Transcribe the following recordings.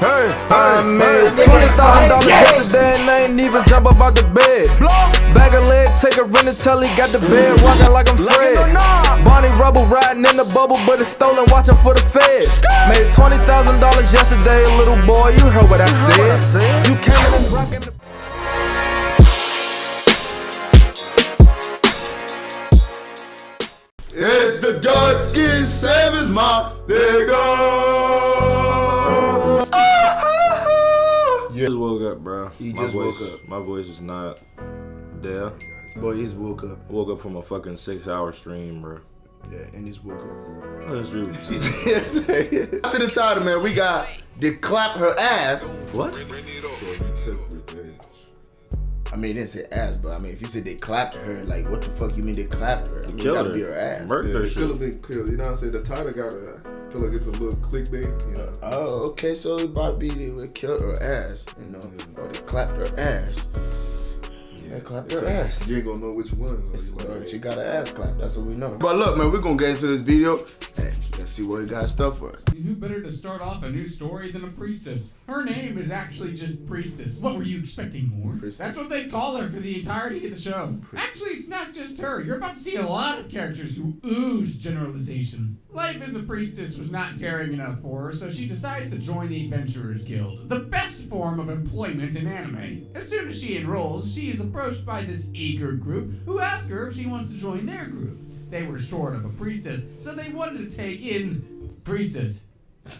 I made $20,000 yesterday and I ain't even jump up out the bed. Bag a leg, take a rent until he got the bed, walking like I'm Fred. Bonnie Rubble riding in the bubble, but it's stolen, watching for the feds. Made $20,000 yesterday, little boy, you heard what I said. You came in and rockin' the It's the dark skin savage, my nigga. You just woke up, bro. He just woke up. My voice is not there. Boy, he's woke up. I woke up from a fucking 6-hour stream, bro. Yeah, and he's woke up. That's real. To the title, man, we got to clap her ass. What? I mean, it didn't say ass, but I mean, if you said they clapped her, like, what the fuck you mean they clapped her? I mean, killed gotta her. be her ass. Murdered her It shit. could have been killed. You know what I'm saying? The title got to feel like it's a little clickbait. You know? Oh, okay, so it about to be they would have killed her ass, you know, or they clapped her ass. Yeah, clapped her ass. You ain't gonna know which one. She got her ass clapped, that's what we know. But look, man, we're gonna get into this video and let's see what he got stuff for us. Who better to start off a new story than a priestess? Her name is actually just Priestess. What were you expecting more? Priestess. That's what they call her for the entirety of the show. Actually, it's not just her. You're about to see a lot of characters who ooze generalization. Life as a priestess was not daring enough for her, so she decides to join the Adventurers Guild, the best form of employment in anime. As soon as she enrolls, she is approached by this Ogre group who ask her if she wants to join their group. They were short of a priestess, so they wanted to take in Priestess.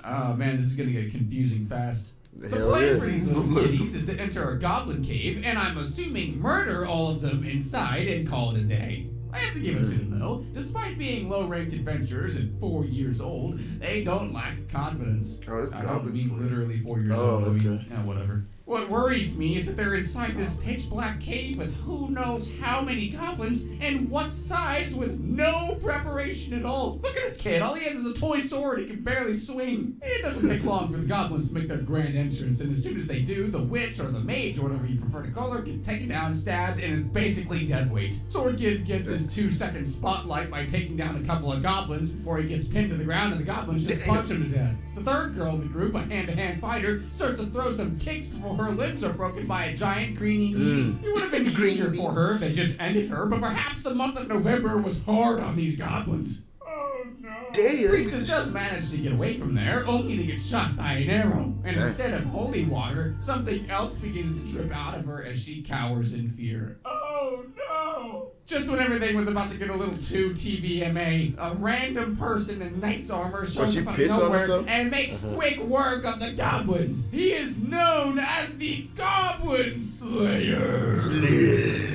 Oh man, this is gonna get confusing fast. The plan for these little kitties is to enter a goblin cave, and I'm assuming murder all of them inside and call it a day. I have to give it to them though. Despite being low-ranked adventurers and 4 years old, they don't lack confidence. Oh, it's I don't Goblin mean Slayer. literally 4 years Oh, old. I mean, okay. yeah, whatever. What worries me is that they're inside this pitch-black cave with who knows how many goblins and what size with no preparation at all. Look at this kid. All he has is a toy sword he can barely swing. It doesn't take long for the goblins to make their grand entrance, and as soon as they do, the witch or the mage or whatever you prefer to call her gets taken down, stabbed, and is basically dead weight. Sword Kid gets his 2-second spotlight by taking down a couple of goblins before he gets pinned to the ground and the goblins just punch him to death. The third girl in the group, a hand-to-hand fighter, starts to throw some kicks before her limbs are broken by a giant greenie bee. It would have been easier for her if they just ended her, but perhaps the month of November was hard on these goblins. Oh no. Priestess does manage to get away from there, only to get shot by an arrow. And instead of holy water, something else begins to drip out of her as she cowers in fear. Oh no! Just when everything was about to get a little too TVMA, a random person in knight's armor shows up out of nowhere and makes quick work of the goblins. He is known as the Goblin Slayer.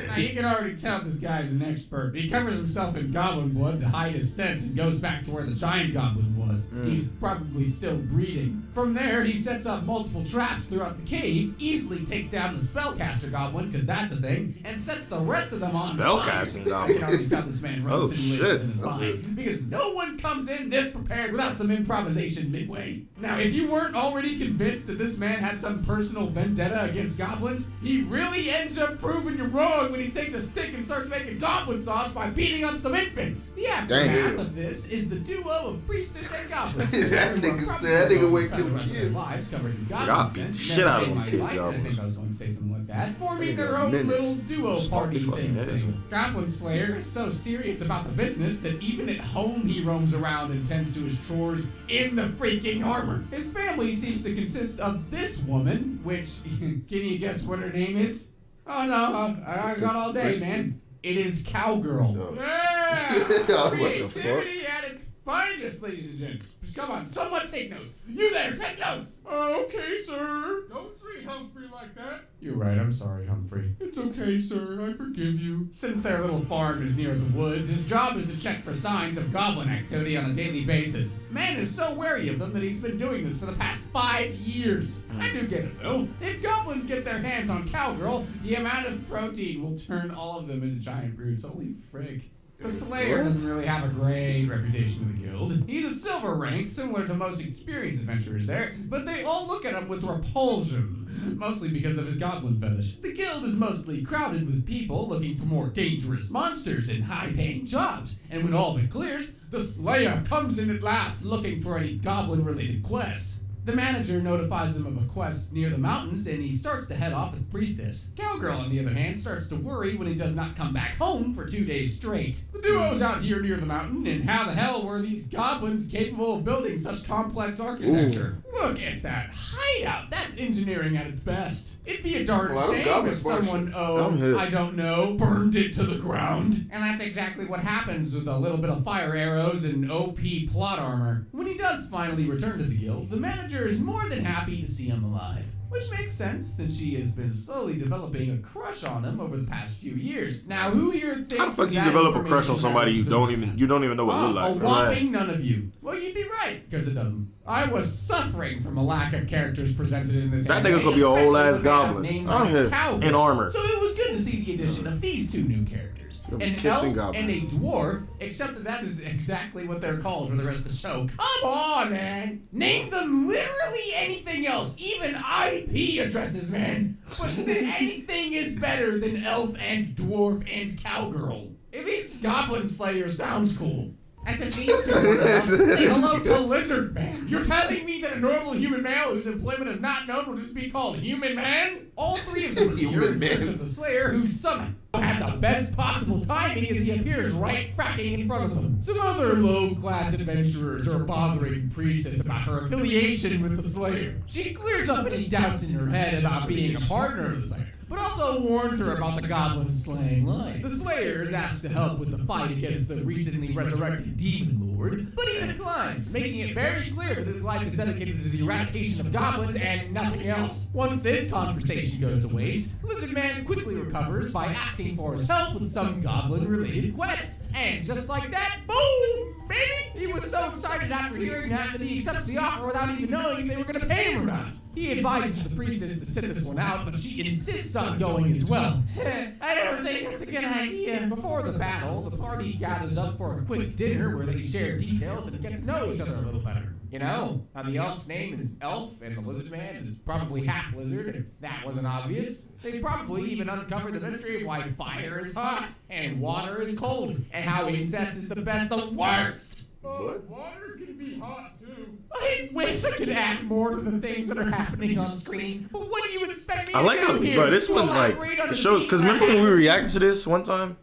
Now you can already tell this guy's an expert. He covers himself in goblin blood to hide his scent and goes back to where the giant goblin was. He's probably still breeding. From there, he sets up multiple traps throughout the cave, easily takes down the spellcaster goblin, because that's a thing, and sets the rest of them on fire. I can already tell this man runs simulations in his mind, because no one comes in this prepared without some improvisation midway. Now, if you weren't already convinced that this man has some personal vendetta against goblins, he really ends up proving you wrong when he takes a stick and starts making goblin sauce by beating up some infants. The aftermath of this is the duo of Priestess and Goblin Slayer. That nigga went kill the rest of their kids. lives covered in goblin scent. Shit out of them Never kids, I think goblins. I was going to say something like that. Forming their own little duo party thing. Goblin Slayer is so serious about the business that even at home he roams around and tends to his chores in the freaking armor. His family seems to consist of this woman, which, can you guess what her name is? Oh no, I got all day, man. It is Cowgirl. Yeah! Creativity at its finest, ladies and gents. Come on, someone take notes. You there, take notes. Okay, sir. Don't treat Humphrey like that. You're right, I'm sorry, Humphrey. It's okay, sir, I forgive you. Since their little farm is near the woods, his job is to check for signs of goblin activity on a daily basis. Man is so wary of them that he's been doing this for the past 5 years. I do get it, though. If goblins get their hands on Cowgirl, the amount of protein will turn all of them into giant brutes. Holy frig. The Slayer doesn't really have a great reputation in the guild. He's a silver rank, similar to most experienced adventurers there, but they all look at him with repulsion, mostly because of his goblin fetish. The guild is mostly crowded with people looking for more dangerous monsters and high-paying jobs, and when all of it clears, the Slayer comes in at last looking for any goblin-related quest. The manager notifies him of a quest near the mountains, and he starts to head off with Priestess. Cowgirl, on the other hand, starts to worry when he does not come back home for 2 days straight. The duo's out here near the mountain, and how the hell were these goblins capable of building such complex architecture? Ooh. Look at that hideout. That's engineering at its best. It'd be a darn shame if someone, I don't know, burned it to the ground. And that's exactly what happens with a little bit of fire arrows and OP plot armor. When he does finally return to the guild, the manager is more than happy to see him alive. Which makes sense since she has been slowly developing a crush on him over the past few years. Now, who here thinks how the fuck you develop a crush on somebody you don't even know what it look like? A whopping none of you. Well, you'd be right, because it doesn't. I was suffering from a lack of characters presented in this That anime, nigga could be a whole ass goblin. In armor. So it was good to see the addition of these two new characters. An elf and a dwarf, except that is exactly what they're called for the rest of the show. Come on, man! Name them literally anything else, even IP addresses, man! But anything is better than elf and dwarf and cowgirl. At least Goblin Slayer sounds cool. As if these two say hello to Lizard Man. You're telling me that a normal human male whose employment is not known will just be called Human Man? All three of them are here in search of the Slayer, who somehow had the best possible timing as he appears right fracking in front of them. Some other low-class adventurers are bothering Priestess about her affiliation with the Slayer. She clears up any doubts in her head about being a partner of the Slayer, but also warns her about the goblin slaying life. The Slayer is asked to help with the fight against the recently resurrected Demon Lord, but he declines, making it very clear that his life is dedicated to the eradication of goblins and nothing else. Once this conversation goes to waste, Lizard Man quickly recovers by asking for his help with some goblin-related quest. And just like that, boom, baby! He was so excited after hearing that he accepted the offer without even knowing if they were going to pay him or not. He advises the Priestess to sit this one out, but she insists on going as well. I don't think that's a good idea. Before the battle, the party gathers up for a quick dinner where they share details and get to know each other a little better. You know, how the elf's name is Elf and the lizard man is probably half lizard, if that wasn't obvious. They probably even uncovered the mystery of why fire is hot and water is cold, and how incest is the best, the worst! What? Water can be hot too. I wish I could add more to the things that are happening on screen, but what do you expect me to do here? Bro, this one, like, it shows, because remember when we reacted to this one time?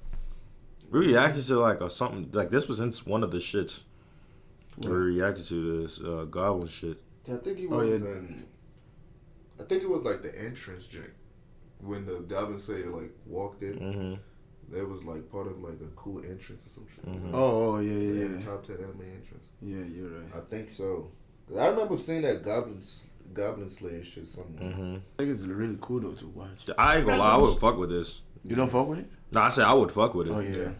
We reacted to, like, something, like, this was in one of the shits. We reacted to this goblin shit. I think it was I think it was like the entrance drink when the Goblin Slayer like walked in. Mm-hmm. That was like part of like a cool entrance or some shit. Mm-hmm. Oh yeah. Top 10 anime entrance. Yeah, you're right. I think so. I remember seeing that Goblin Slayer shit somewhere. Mm-hmm. I think it's really cool though to watch. I ain't gonna lie, I would fuck with this. You don't fuck with it? No, I said I would fuck with it. Oh yeah.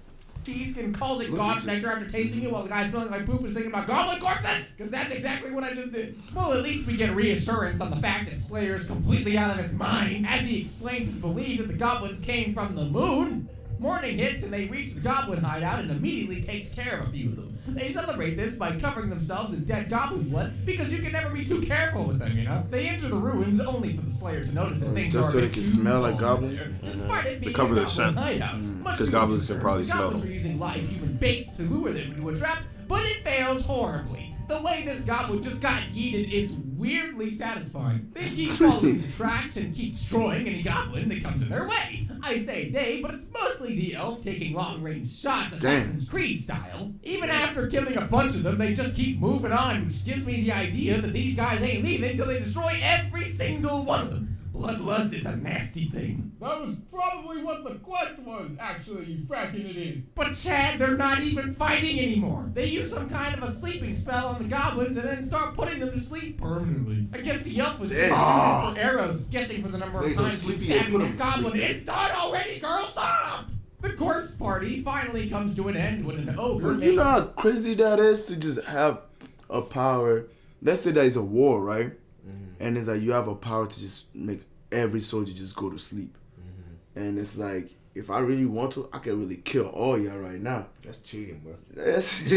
Cheese and calls it God's nectar after tasting it while the guy smelling like poop is thinking about goblin corpses! Because that's exactly what I just did. Well, at least we get reassurance on the fact that Slayer is completely out of his mind as he explains his belief that the goblins came from the moon. Morning hits and they reach the goblin hideout and immediately takes care of a few of them. They celebrate this by covering themselves in dead goblin blood because you can never be too careful with them, you know? They enter the ruins only for the Slayer to notice that things Just are so they can smell like goblins? Despite it being cover a their goblin scent. hideout. Because goblins can probably smell Goblins them. are using live human baits to lure them into a trap, but it fails horribly. The way this goblin just got yeeted is weirdly satisfying. They keep following the tracks and keep destroying any goblin that comes in their way. I say they, but it's mostly the elf taking long-range shots, Assassin's Creed style. Even after killing a bunch of them, they just keep moving on, which gives me the idea that these guys ain't leaving until they destroy every single one of them. Bloodlust is a nasty thing. That was probably what the quest was, actually, you fracking it in. But Chad, they're not even fighting anymore. They use some kind of a sleeping spell on the goblins and then start putting them to sleep permanently. I guess the elf was just shooting for arrows, guessing for the number of times he's stabbing the goblin. It's done already, girl, stop! The corpse party finally comes to an end when an ogre You know how crazy that is to just have a power. Let's say that it's a war, right? Mm-hmm. And it's like you have a power to just make every soldier just go to sleep. Mm-hmm. And it's like, if I really want to, I can really kill all y'all right now. That's cheating, bro. That's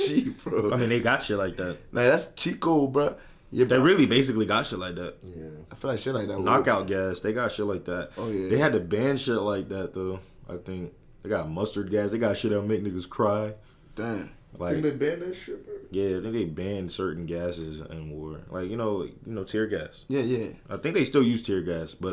cheap, bro. I mean, they got shit like that. Like, that's cheat code, bro. Yeah, They really basically got shit like that. Yeah. I feel like shit like that. Knockout gas, they got shit like that. Oh, yeah. They had to ban shit like that, though, I think. They got mustard gas. They got shit that'll make niggas cry. Damn. Like, Didn't they ban that shit, bro? yeah, I think they banned certain gases in war. Like, you know, tear gas. Yeah. I think they still use tear gas, but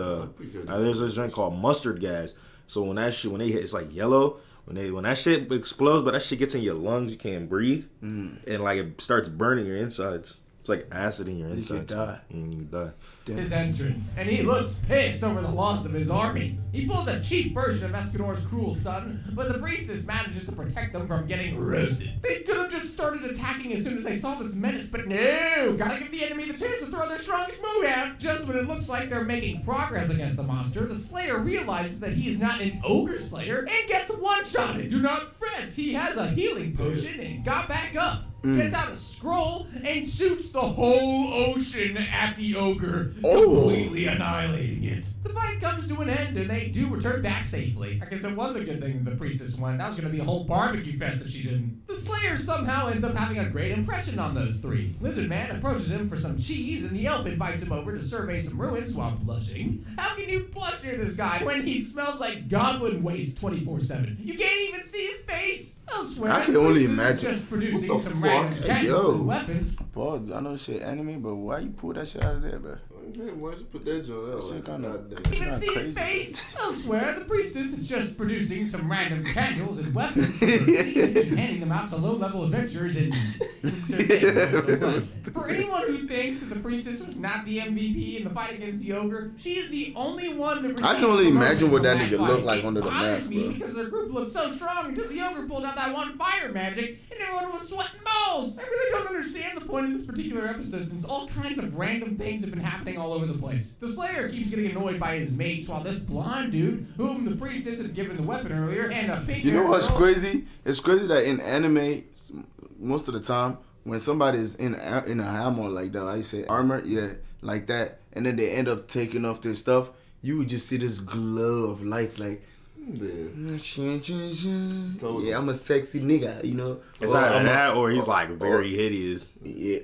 there's this drink called mustard gas. So when that shit, when they hit, it's like yellow. When that shit explodes, but that shit gets in your lungs, you can't breathe, and like it starts burning your insides. It's like acid in your insides. You could die. You die. His entrance, and he looks pissed over the loss of his army. He pulls a cheap version of Escanor's cruel son, but the priestess manages to protect them from getting roasted. They could have just started attacking as soon as they saw this menace, but no! Gotta give the enemy the chance to throw their strongest move out! Just when it looks like they're making progress against the monster, the Slayer realizes that he is not an Ogre Slayer and gets one-shotted. Do not fret, he has a healing potion and got back up. Gets out a scroll and shoots the whole ocean at the ogre, completely annihilating it. The fight comes to an end and they do return back safely. I guess it was a good thing the priestess went. That was going to be a whole barbecue fest if she didn't. The Slayer somehow ends up having a great impression on those three. Lizard Man approaches him for some cheese and the elf invites him over to survey some ruins while blushing. How can you blush near this guy when he smells like goblin waste 24/7? You can't even see his face. Elsewhere, I can only Priestess is imagine. just producing What the some fuck? random cannons Yo. and weapons. Pause. I know shit anime, but why you pull that shit out of there, bro? Man, why don't you put that joint out? Shit kinda- Goddamn. Even not see his crazy. face. Elsewhere, the priestess is just producing some random candles and weapons for and handing them out to low-level adventurers in For anyone who thinks that the priestess was not the MVP in the fight against the ogre, she is the only one that I can only received imagine what that promotion nigga from looked fight. like under the It bothers mask, me bro. because their group looked so strong until the ogre pulled out that one fire magic and everyone was sweating balls. I really don't understand the point of this particular episode since all kinds of random things have been happening all over the place. The Slayer keeps getting annoyed by his mates while this blonde dude, whom the priestess had given the weapon earlier, and a pink You know what's girl- crazy? It's crazy that in anime, most of the time, when somebody is in a armor like that, like you say armor, yeah, like that, and then they end up taking off their stuff, you would just see this glow of lights, like, Yeah. yeah, I'm a sexy nigga, you know. It's Or either I'm a- that or he's like very hideous, yeah,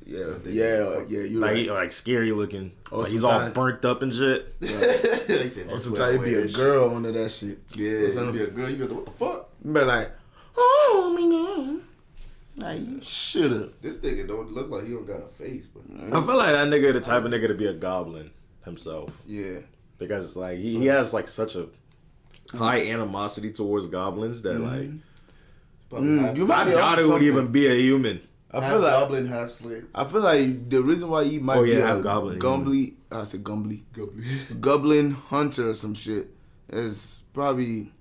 yeah. You like right. like scary looking. Or Like he's all sometimes- burnt up and shit. They said Or that's sometimes where it be I a wear girl under that shit. Yeah, Or you something. be a girl. You be like, what the fuck? But like, oh my god, like shut up. This nigga don't look like he don't got a face, but I feel like that nigga the type of nigga to be a goblin himself, Yeah. because like he has like such a high animosity towards goblins that like probably half, You might I be doubt onto it would something. even be a human. I half feel like goblin, half slayer. I feel like the reason why he might Oh, be yeah, a half goblin, gumbly, I said gumbly, Goblin. goblin hunter or some shit is probably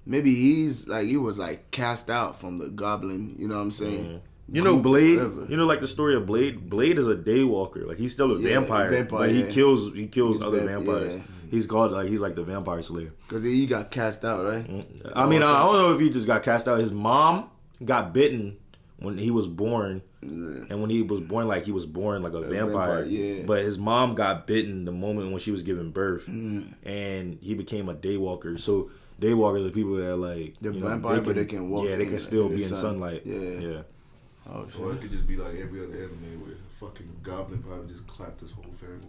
maybe he was like cast out from the goblin. You know what I'm saying? You know Group, Blade. whatever. You know like the story of Blade. Blade is a daywalker. Like he's still a Yeah, vampire, vampire, but he yeah. kills He's other vamp- vampires. yeah. He's called like he's like the vampire slayer. Cause he got cast out, right? I mean, I don't know if he just got cast out. His mom got bitten when he was born, and when he was born, like he was born like a vampire. yeah. But his mom got bitten the moment when she was giving birth, and he became a daywalker. So daywalkers are people that are like They're you know, vampire, but they can walk Yeah, they in can still the be in sun. sunlight. Yeah. Yeah. Oh Or it shit! could just be like every other anime where fucking goblin probably just clapped his whole family.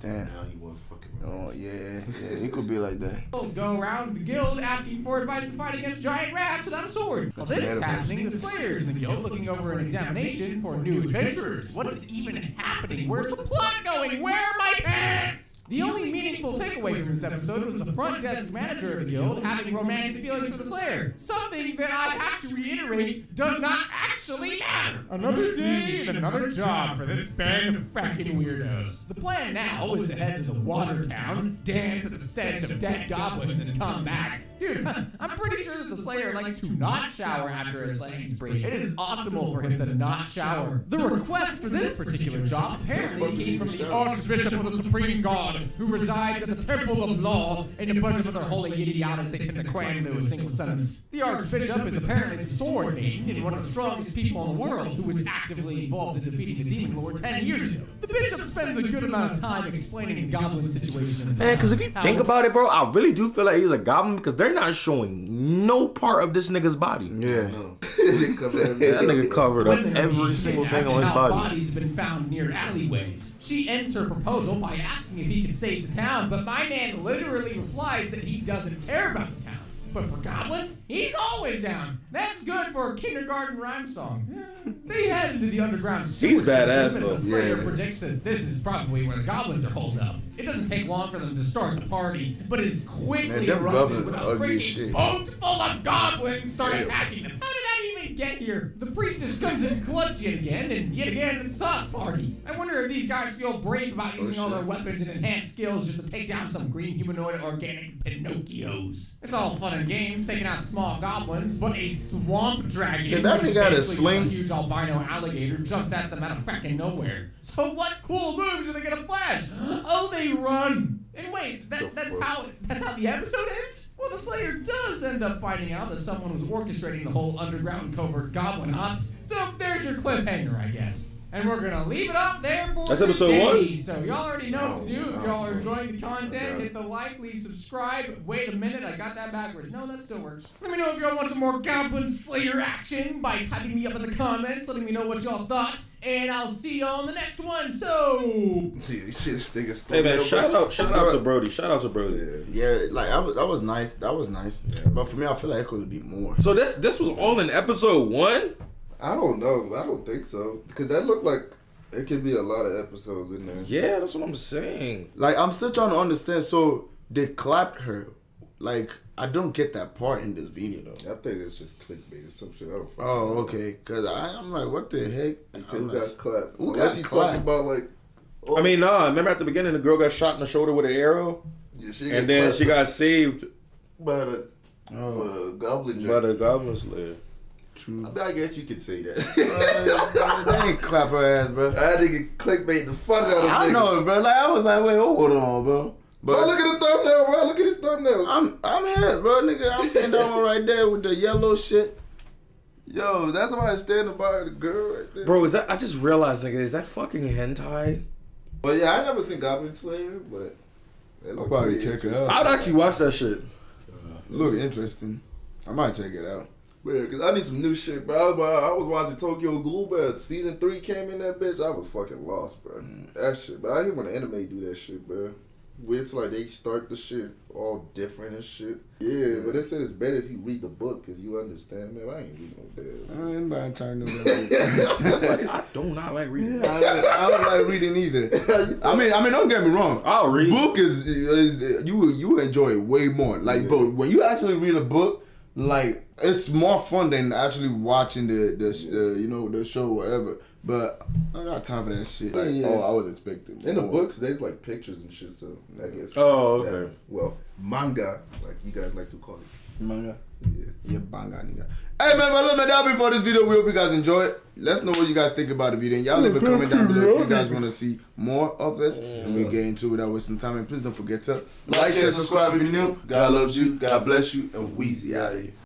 Damn. Now he wants fucking. Oh yeah, it could be like that. Go around the guild asking for advice to fight against giant rats without a sword. While this is happening, the Slayers in the guild looking over an examination for new adventurers. What is even happening? Where's the plot going? Where are my pants? The only meaningful takeaway from this episode was the front desk manager of the guild having romantic feelings for the Slayer. Something that I have to reiterate does not actually matter. Another day and another job for this band of fracking weirdos. The plan now is to head to the water town, dance at the stench of dead goblins, and come back. Dude, I'm pretty sure that the Slayer likes to not shower after a slaying spree. It is optimal for him to not shower. The request for this particular job apparently came from the Archbishop of the Supreme God, who resides at the Temple of Law, and a bunch of other holy idiotas they tend to cram into a single sentence. The Archbishop is apparently the Sword Maiden and one of the strongest people in the world who was actively involved in defeating the Demon Lord 10 years ago. The bishop spends a good amount of time explaining the goblin situation in the Man, because if you town. think about it, bro, I really do feel like he's a goblin because they're not showing no part of this nigga's body. Yeah. No. They cover everything. That nigga covered up Women are being every single thing kidnapped on his and how body. Bodies have been found near alleyways. She ends her proposal by asking if he can save the town, but my man literally replies that he doesn't care about the town. But for goblins, he's always down. That's good for a kindergarten rhyme song. They head into the underground sewer He's badass, system, and though. the Slayer Yeah. predicts that this is probably where the goblins are holed up. It doesn't take long for them to start the party, but is quickly Man, them erupted goblins with are a ugly as freaking shit. boat full of goblins start attacking them. How did that even get here? The priestess comes in clutch yet again, and yet again it's a sauce party. I wonder if these guys feel brave about using all their weapons and enhanced skills just to take down some green humanoid organic Pinocchios. It's all fun and games, taking out small goblins, but a swamp dragon, Yeah, that which nigga had a basically just sling. huge albino alligator, jumps at them out of fucking nowhere. So what cool moves are they gonna flash? Oh, they run. And wait, that's how the episode ends? Well, the Slayer does end up finding out that someone was orchestrating the whole underground covert goblin ops. So there's your cliffhanger, I guess. And we're gonna leave it off there for That's episode today. 1? So y'all already know what to do. If y'all are enjoying the content, hit the like, leave subscribe. Wait a minute, I got that backwards. No, that still works. Let me know if y'all want some more Goblin Slayer action by typing me up in the comments, letting me know what y'all thought. And I'll see y'all in the next one. So Dude, this nigga's Hey man, shout out to Brody. Shout out to Brody. Yeah, like that was nice. That was nice. But for me, I feel like it could be more. So this was all in episode 1? I don't know. I don't think so. Because that looked like it could be a lot of episodes in there. Yeah, that's what I'm saying. Like, I'm still trying to understand. So they clapped her. Like, I don't get that part in this video though. I think it's just clickbait or some shit. I don't fucking Oh, know. okay. Cause I'm like, what the heck? Until I'm who like, got clapped. who Unless got he clapped? talking about like. Oh, I mean, nah. Remember at the beginning, the girl got shot in the shoulder with an arrow, yeah, she and then she got saved by the Goblin by Jack. the Goblin Slayer. True. I mean, I guess you could say that. They ain't clap her ass, bro. I had to get clickbait the fuck out of I nigga. know, bro. Like, I was like, wait, hold on, bro. Bro, look at the thumbnail, bro. Look at his thumbnail. I'm here, bro, nigga. I'm sitting down right there with the yellow shit. Yo, that's somebody standing by the girl right there. Bro, is that? I just realized, nigga, is that fucking hentai? But yeah, I never seen Goblin Slayer, but it looks probably pretty check it interesting. out. I'd actually watch that shit. Look interesting. I might check it out. Yeah, cause I need some new shit, bro. I was watching Tokyo Ghoul, bro. Season 3 came in that bitch. I was fucking lost, bro. That shit, bro. I hate when the anime do that shit, bro. Where it's like they start the shit all different and shit. Yeah, but they said it's better if you read the book, cause you understand. Man, I ain't reading no damn. I ain't about trying to do that. I do not like reading. I don't like reading either. I mean, don't get me wrong. I'll read. Book is you enjoy it way more. Like, bro, when you actually read a book, like, it's more fun than actually watching the show or whatever. But I got time for that shit. Like, Yeah. oh, I was expecting In the more. books, there's like pictures and shit, so I guess. Oh, okay. that- well, manga, like you guys like to call it. Manga. Yeah. Yeah, banga, nigga. Hey man, but look, man, that'll be for this video. We hope you guys enjoy it. Let us know what you guys think about the video. And y'all leave a comment down below if you guys want to see more of this. And we get into it without wasting time. And please don't forget to like, share, subscribe if you're new. God loves you. God bless you. And Weezy out of here.